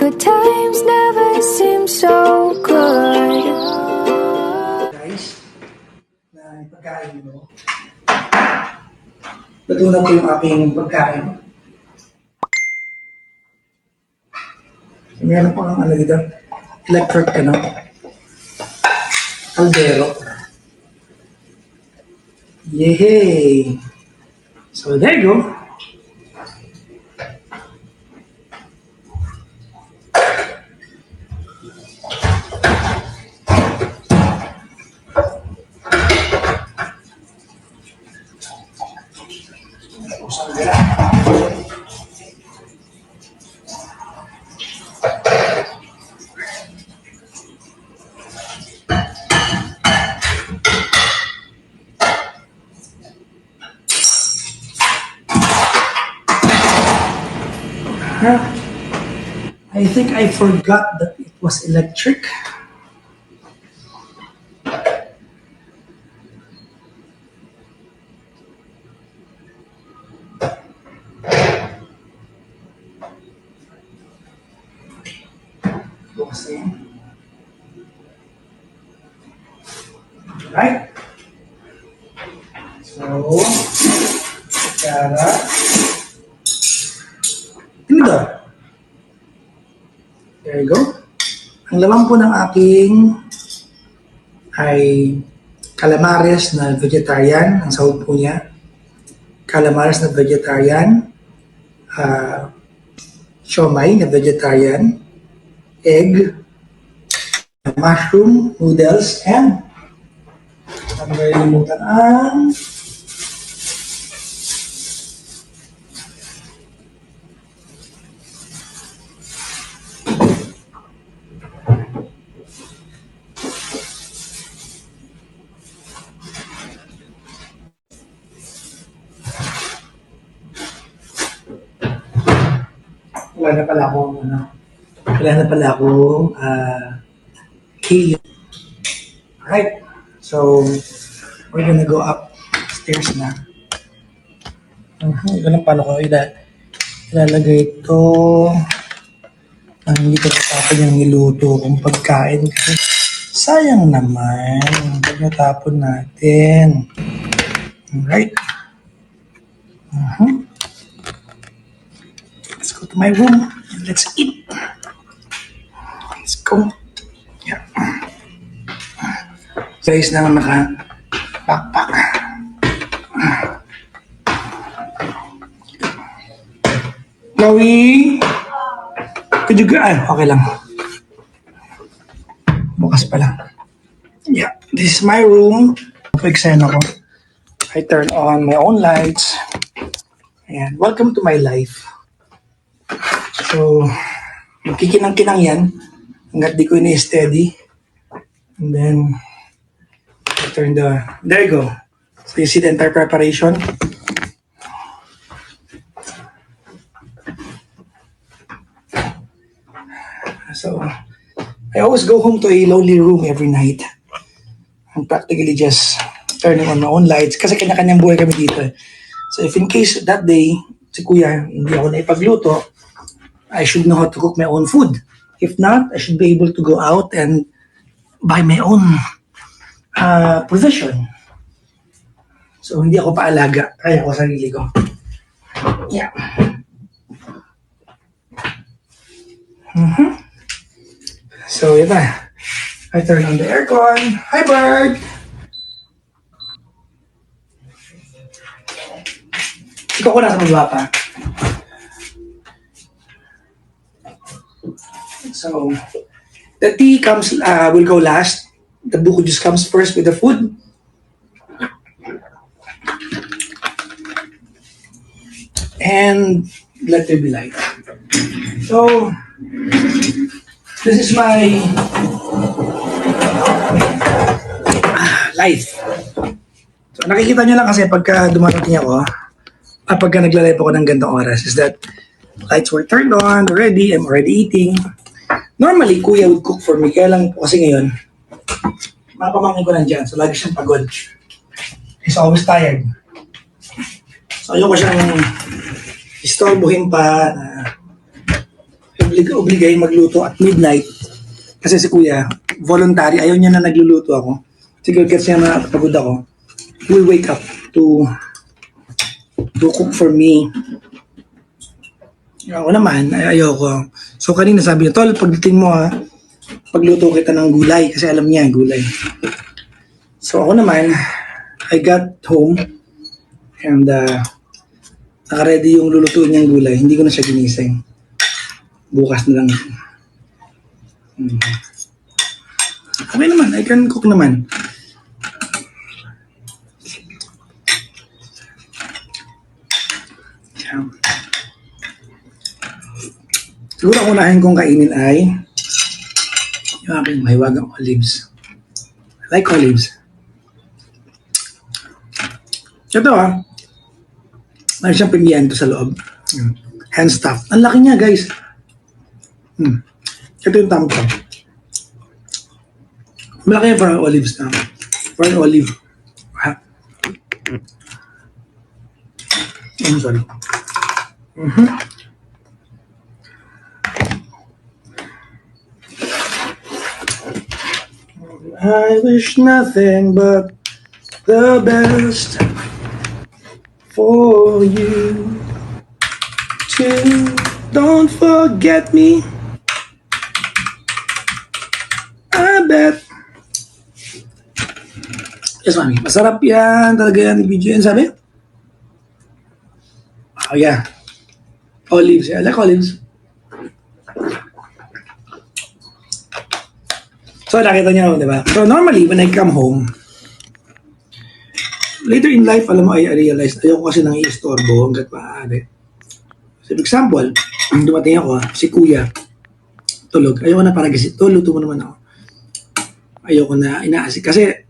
Good times never seem so good. Guys, na pagkain mo. Luto na po yung aking pagkain. Meron pa ang dito, electric caldero. Yay! So there you go. I think I forgot that it was electric. Right? So, cara. Ito. There you go. Ang laman po ng aking ay calamares na vegetarian. Ang sahog po niya. Calamares na vegetarian. Siomai na vegetarian. Egg. Mushroom, noodles, and ang nalimutan ang wala na pala akong key. Alright, so we're gonna go upstairs na. Ganun paano ko ilalagay ito hindi ko natapon yung niluto kong pagkain kasi sayang naman pag natapon natin. Alright. Let's go to my room and let's eat. Let's go. Yeah. Guys na naka-backpack. Chloe? Kadugaan. Okay lang. Bukas pa lang. Yeah. This is my room. Pag-exen ako. I turn on my own lights. Ayan. Welcome to my life. So, magkikinang-kinang yan. Hanggat di ko ini-steady. And then, I turn there you go. So, you see the entire preparation. So, I always go home to a lonely room every night. I'm practically just turning on my own lights kasi kanya-kanyang buhay kami dito. So, if in case that day, si Kuya, hindi ako naipagluto, I should know how to cook my own food. If not, I should be able to go out and buy my own provision. So, hindi ako paalaga. Kaya ko sarili ko. Yeah. So, yun na. I turn on the aircon. Hi, bird! Ikaw ko nasa baba pa. So, the tea will go last. The buko just comes first with the food. And let there be light. So, this is my life. So, nakikita nyo lang kasi pagka dumarating ako, pagka nagla-live ako ng gandang oras, is that lights were turned on already, I'm already eating. Normally, Kuya would cook for me, kaya lang po kasi ngayon, mga pamangkin ko nandyan, so lagi siyang pagod. He's always tired. So, ayoko siyang istorbohin pa na obligahin magluto at midnight. Kasi si kuya, voluntary, ayaw niya na nagluluto ako. Siguro kasi na pagod ako. He will wake up to cook for me. Ako naman, ayoko. So kanina sabi niya, tol, pagdating mo ha, pagluto kita ng gulay. Kasi alam niya, gulay. So ako naman, I got home and naka-ready yung lulutuin niyang gulay. Hindi ko na siya ginising. Bukas na lang. Okay naman, I can cook naman. Siguro ang unahin kong kainin ay yung aking mahiwagang olives. I like olives. Ito meron siyang pimiento sa loob. Hand stuff. Ang laki niya guys. Ito yung tampo. Malaki yung parang olives na. Parang olive. I'm sorry. I wish nothing but the best for you too. Don't forget me. I bet. Yes, mami. Masarap yan. Talaga yan. Video yan, sabi? Oh, yeah. Olives. I like olives. So, nakita niyo naman, di ba? So, normally, when I come home, later in life, alam mo, I realized, ayoko kasi nang i-istorbo hanggat maaari. So, for example, dumating ako, si kuya, tulog. Ayoko na parang kasi, luto mo naman ako. Ayoko na inaasik. Kasi,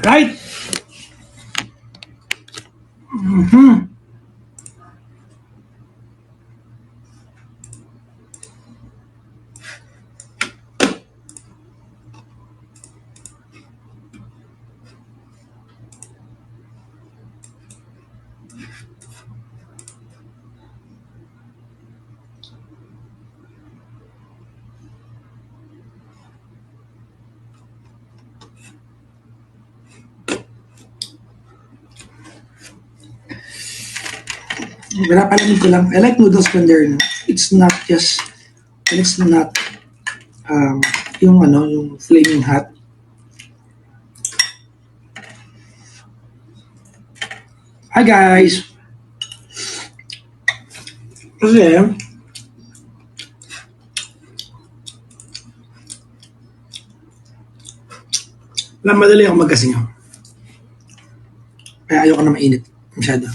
right? Pinapalamig ko lang. I like noodles when it's not just, when it's not, yung flaming hot. Hi guys! Kasi, madali ako magkasing. Kaya ayoko na mainit. Masyado.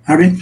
Harvey?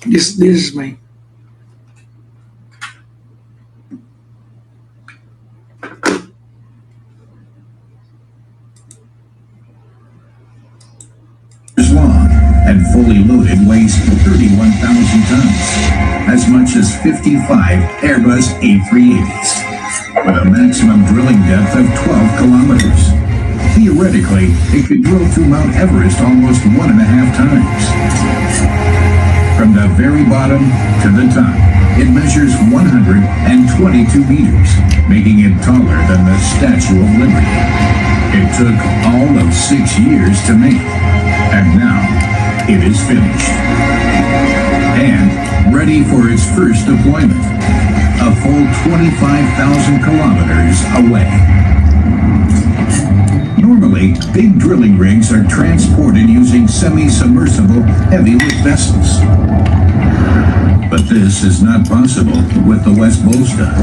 This is my long and fully loaded weighs 31,000 tons, as much as 55 Airbus A380s, with a maximum drilling depth of 12 kilometers. Theoretically, it could drill through Mount Everest almost 1.5 times. From the very bottom to the top, it measures 122 meters, making it taller than the Statue of Liberty. It took all of 6 years to make, and now it is finished. And ready for its first deployment, a full 25,000 kilometers away. Normally, big drilling rigs are transported using semi-submersible heavy-lift vessels. But this is not possible with the West Bolsta.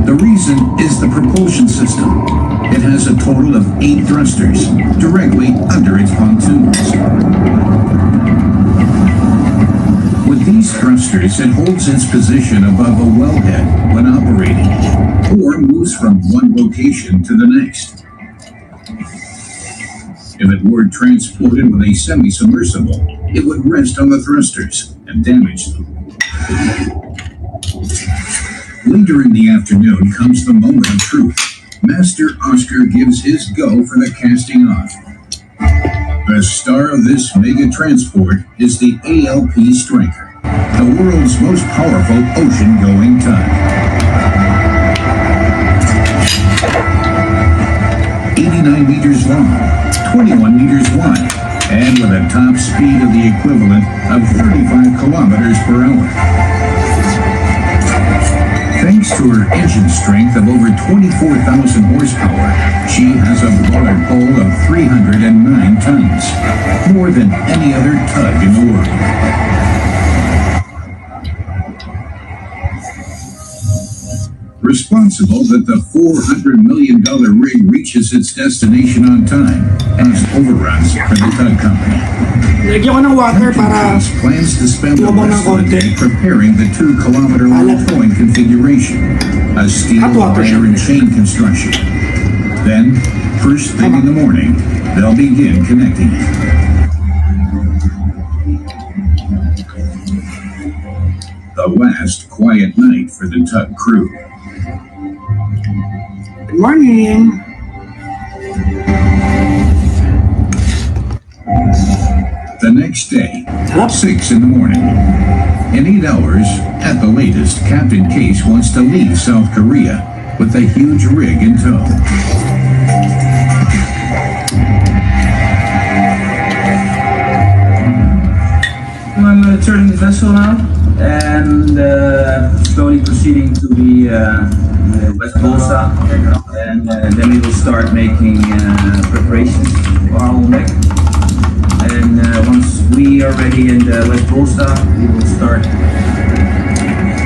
The reason is the propulsion system. It has a total of 8 thrusters directly under its pontoons. With these thrusters, it holds its position above a wellhead when operating, or moves from one location to the next. If it were transported with a semi-submersible, it would rest on the thrusters and damage them. Later in the afternoon comes the moment of truth. Master Oscar gives his go for the casting off. The star of this mega transport is the ALP Striker, the world's most powerful ocean-going tug. 89 meters long, 21 meters wide, and with a top speed of the equivalent of 35 kilometers per hour. Thanks to her engine strength of over 24,000 horsepower, she has a bollard pull of 309 tons, more than any other tug in the world. Responsible that the $400 million rig reaches its destination on time as overruns for the tug company. lagyan ko ng water para Plans to spend the lumang ng rest of the konti. day preparing the 2-kilometer long towing configuration, a steel Hot water, wire and chain construction. Then, first thing in the morning, they'll begin connecting it. The last quiet night for the tug crew. Good morning. The next day, Sarap. 6 in the morning. In 8 hours, at the latest, Captain Case wants to leave South Korea with a huge rig in tow. I'm turning the vessel now and slowly proceeding to the West Bolsa, and then we will start making preparations for our wreck. And once we are ready in the West Bolsa, we will start.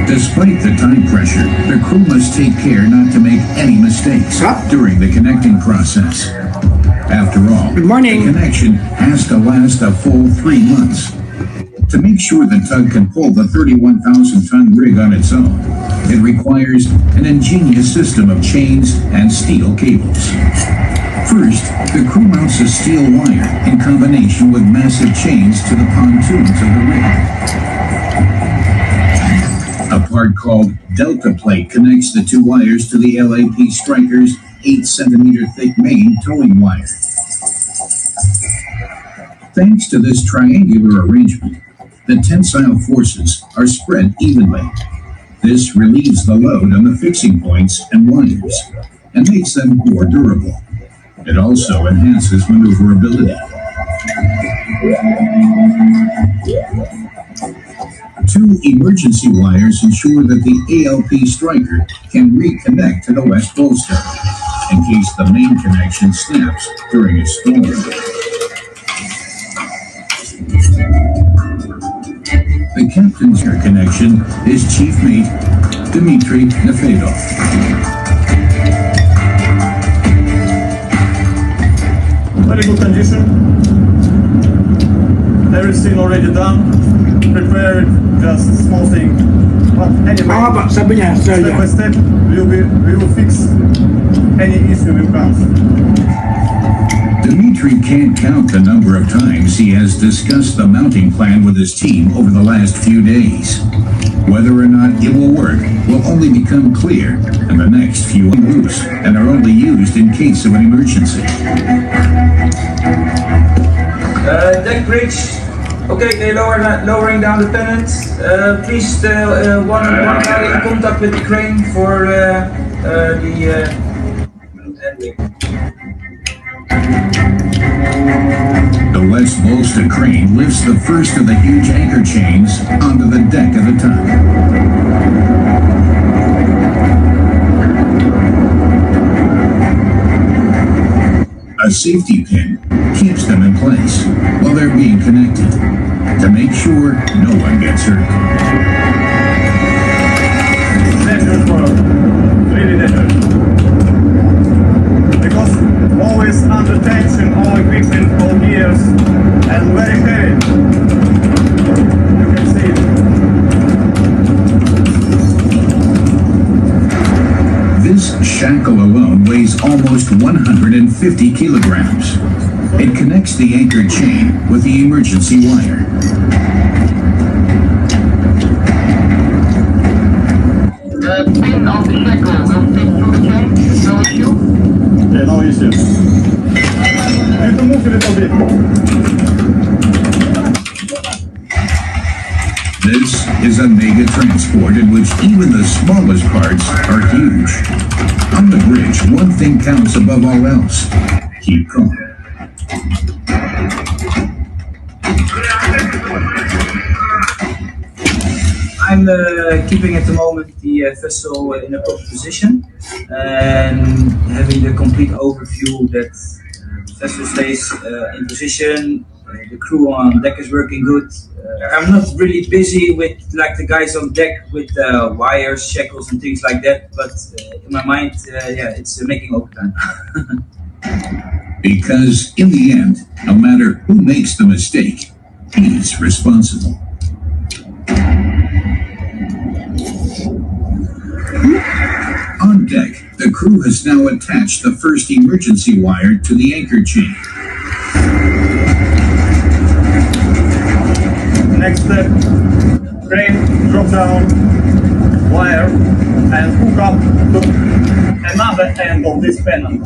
Despite the time pressure, the crew must take care not to make any mistakes during the connecting process. After all, Good morning. the connection has to last a full 3 months. To make sure the tug can pull the 31,000-ton rig on its own, it requires an ingenious system of chains and steel cables. First, the crew mounts a steel wire in combination with massive chains to the pontoons of the rig. A part called Delta Plate connects the 2 wires to the LAP Striker's 8-centimeter thick main towing wire. Thanks to this triangular arrangement, the tensile forces are spread evenly. This relieves the load on the fixing points and wires and makes them more durable. It also enhances maneuverability. 2 emergency wires ensure that the ALP Striker can reconnect to the West Bolster. in case the main connection snaps during a storm. The captain's air connection is Chief Mate Dmitry Nefedov. Very good condition. Everything already done. Prepared, just small thing. But anyway, Sabi niya, step by step, we will fix any issue will come. Dmitry can't count the number of times he has discussed the mounting plan with his team over the last few days. Whether or not it will work will only become clear in the next few weeks and are only used in case of an emergency. Deck bridge. Okay, they're lowering down the pennants. Please, one guy in contact with the crane for the landing. The West Bolster crane lifts the first of the huge anchor chains onto the deck of the tug. A safety pin keeps them in place while they're being connected to make sure no one gets hurt. Dangerous work. Really dangerous. Because always under tension, all equipment, all gears, and very heavy. You can see it. This shackle alone weighs almost 150 kilograms. It connects the anchor chain with the emergency wire. The pin of the shackle will fit through the chain, no issue. Yeah, no issue. You have to move a little bit. This is a mega transport in which even the smallest parts are huge. On the bridge, one thing counts above all else. Keep calm. I'm keeping at the moment the vessel in a proper position and having the complete overview that the vessel stays in position, the crew on deck is working good. I'm not really busy with like the guys on deck with wires, shackles and things like that, but in my mind, yeah, it's making overtime. Because in the end, no matter who makes the mistake, he's responsible. On deck, the crew has now attached the first emergency wire to the anchor chain. Next step, crane, drop down, wire, and hook up to another end of this pennant.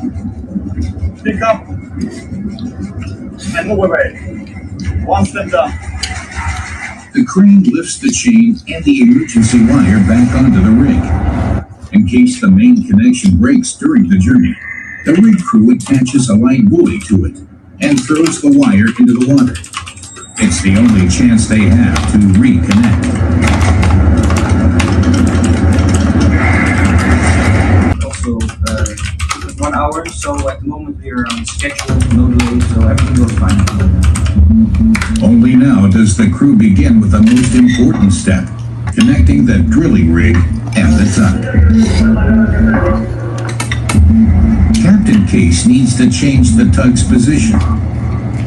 Pick up and move away. One step down. The crane lifts the chain and the emergency wire back onto the rig. In case the main connection breaks during the journey, the rig crew attaches a light buoy to it and throws the wire into the water. It's the only chance they have to reconnect. Also, 1 hour, so at the moment we are on schedule, no delay, so everything goes fine. Only now does the crew begin with the most important step, connecting the drilling rig and the tug. Captain Case needs to change the tug's position.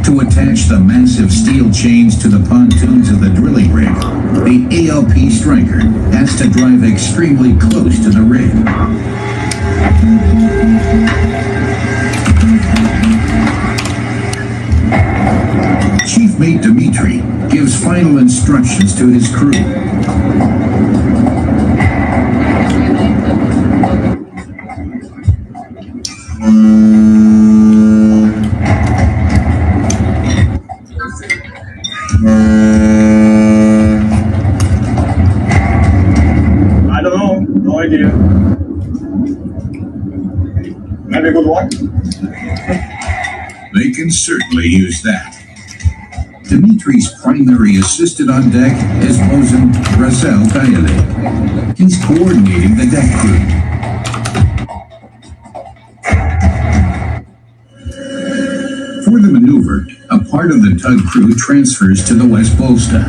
To attach the massive steel chains to the pontoons of the drilling rig, the ALP Striker has to drive extremely close to the rig. Chief Mate Dmitry gives final instructions to his crew. I don't know, no idea. Maybe good luck. They can certainly use that. Dmitry's primary assistant on deck is Bosun Razel Kayale. He's coordinating the deck crew. part of the tug crew transfers to the West Bolsta.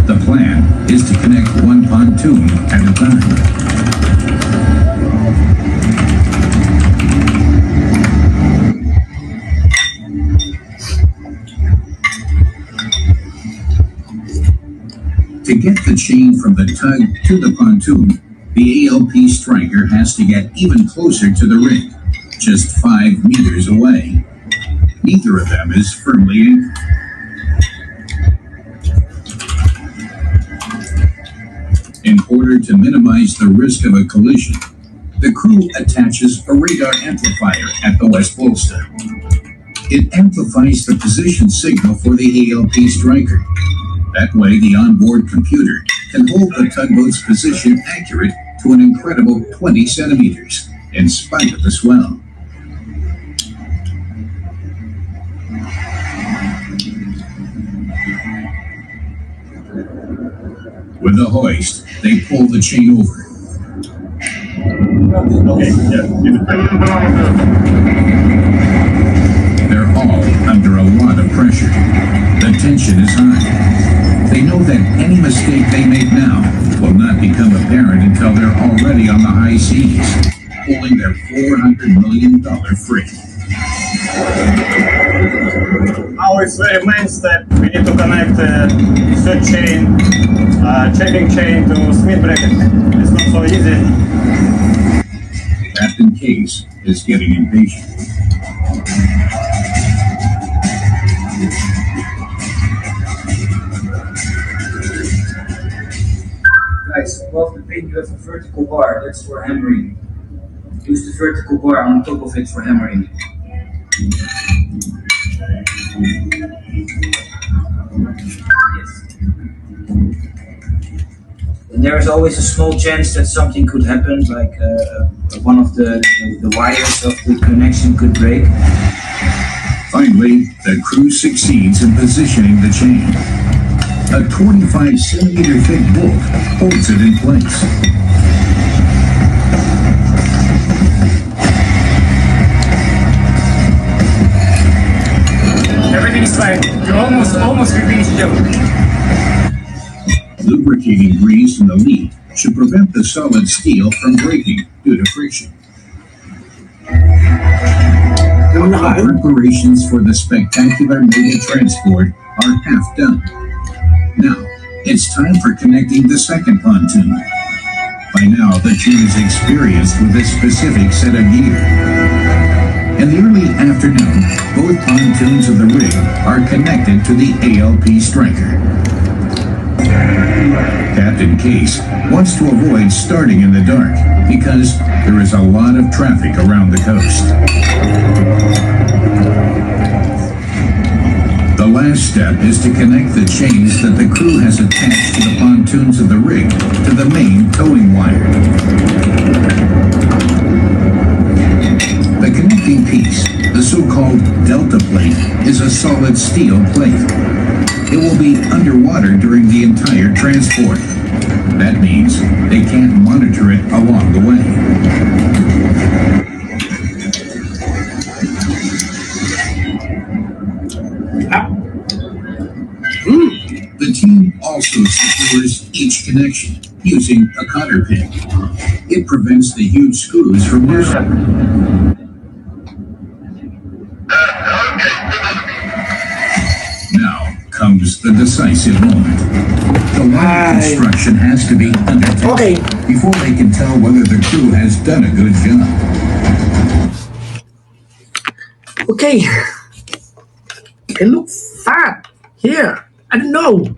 The plan is to connect one pontoon at a time. To get the chain from the tug to the pontoon, the ALP striker has to get even closer to the rig, just 5 meters away. Neither of them is firmly anchored. In order to minimize the risk of a collision, the crew attaches a radar amplifier at the West Bolsta. It amplifies the position signal for the ALP striker. That way, the onboard computer can hold the tugboat's position accurate to an incredible 20 centimeters, in spite of the swell. With the hoist, they pull the chain over. Okay, yeah. They're all under a lot of pressure. The tension is high. They know that any mistake they make now will not become apparent until they're already on the high seas, pulling their $400 million freight. Now it's very main step. We need to connect third chain, checking chain to Smith bracket. It's not so easy. Captain Case is getting impatient. Guys, above the pin you have a vertical bar, that's for hammering. Use the vertical bar on top of it for hammering. Yes. And there is always a small chance that something could happen, like one of the wires of the connection could break. Finally, the crew succeeds in positioning the chain. A 25 centimeter thick bolt holds it in place. Everything's fine. You're almost finished, Joe. Lubricating grease from the lead should prevent the solid steel from breaking due to friction. Preparations for the spectacular mega transport are half done. Now, it's time for connecting the second pontoon. By now, the team is experienced with this specific set of gear. In the early afternoon, both pontoons of the rig are connected to the ALP striker. Captain Case wants to avoid starting in the dark because there is a lot of traffic around the coast. The last step is to connect the chains that the crew has attached to the pontoons of the rig to the main towing wire. The connecting piece, the so-called delta plate, is a solid steel plate. It will be underwater during the entire transport. That means they can't monitor it along the way. The team also secures each connection using a cotter pin. It prevents the huge screws from loosening. Now comes the decisive moment. The wire construction has to be undertaken before they can tell whether the crew has done a good job. Okay. It looks fat here. I don't know.